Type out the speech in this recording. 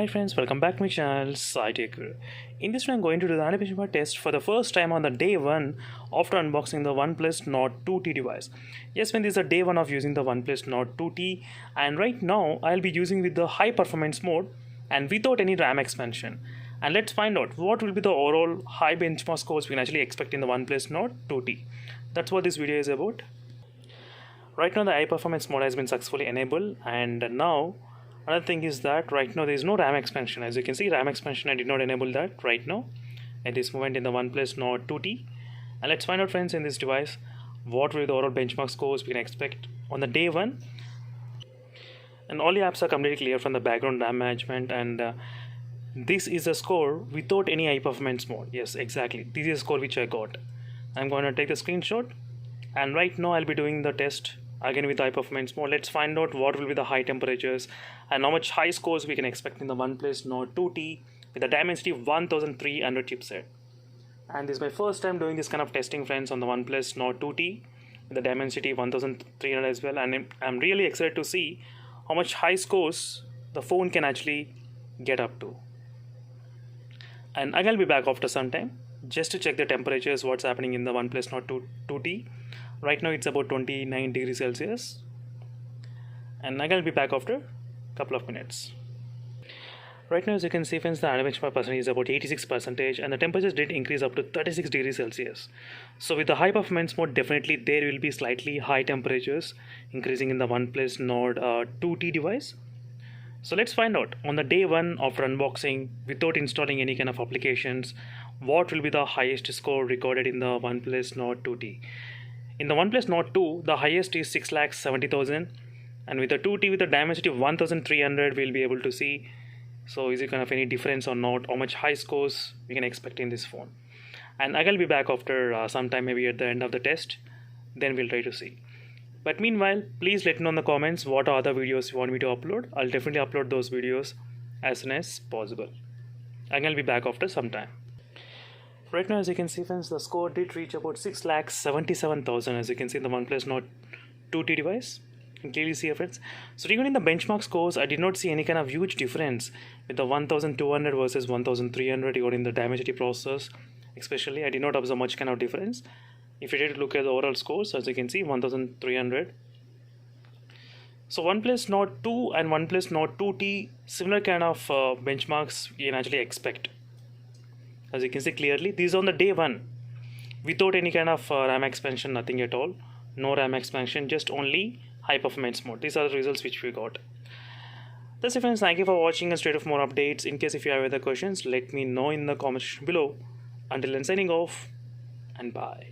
Hi friends, welcome back to my channel SciTaker. In this one I'm going to do the animation bar test for the first time on the day 1 after unboxing the OnePlus Nord 2T device. Yes, when this is the day 1 of using the OnePlus Nord 2T, and right now I'll be using with the high performance mode and without any RAM expansion. And let's find out what will be the overall high benchmark scores we can actually expect in the OnePlus Nord 2T. That's what this video is about. Right now the high performance mode has been successfully enabled, and now another thing is that right now there is no RAM expansion. As you can see, RAM expansion I did not enable that right now at this moment in the OnePlus Nord 2T. And let's find out, friends, in this device what will be the overall benchmark scores we can expect on the day 1. And all the apps are completely clear from the background RAM management, and this is a score without any high performance mode. Yes, exactly, this is a score which I got. I'm going to take the screenshot, and right now I'll be doing the test again with high performance mode. Let's find out what will be the high temperatures and how much high scores we can expect in the OnePlus Nord 2T with the Dimensity 1300 chipset. And this is my first time doing this kind of testing, friends, on the OnePlus Nord 2T with the Dimensity 1300 as well, and I'm really excited to see how much high scores the phone can actually get up to. And I'll be back after some time just to check the temperatures, what's happening in the OnePlus Nord 2T. Right now it's about 29 degrees Celsius, and I'll be back after a couple of minutes. Right now, as you can see, friends, the animation percentage is about 86%, and the temperatures did increase up to 36 degrees Celsius. So with the high performance mode, definitely there will be slightly high temperatures increasing in the OnePlus Nord 2T device. So let's find out on the day 1 after unboxing without installing any kind of applications, what will be the highest score recorded in the OnePlus Nord 2T. In the OnePlus Nord 2, the highest is 6,70,000, and with the 2T with the Dimensity of 1300, we'll be able to see, so is it kind of any difference or not, how much high scores we can expect in this phone. And I'll be back after some time, maybe at the end of the test, then we'll try to see. But meanwhile, please let me know in the comments what are other videos you want me to upload. I'll definitely upload those videos as soon as possible. I'll be back after some time. Right now, as you can see, friends, the score did reach about 6,77,000, as you can see in the OnePlus Nord 2T device. You can clearly see here, friends. So regarding the benchmark scores, I did not see any kind of huge difference with the 1200 versus 1300 regarding the Dimensity processors. Especially, I did not observe much kind of difference. If you did look at the overall scores, as you can see, 1300. So OnePlus Nord 2 and OnePlus Nord 2T, similar kind of benchmarks you can actually expect. As you can see clearly, these are on the day 1 without any kind of RAM expansion, nothing at all. No RAM expansion, just only high performance mode. These are the results which we got. That's it, friends. Thank you for watching and straight of more updates. In case if you have other questions, let me know in the comments below. Until then, signing off and bye.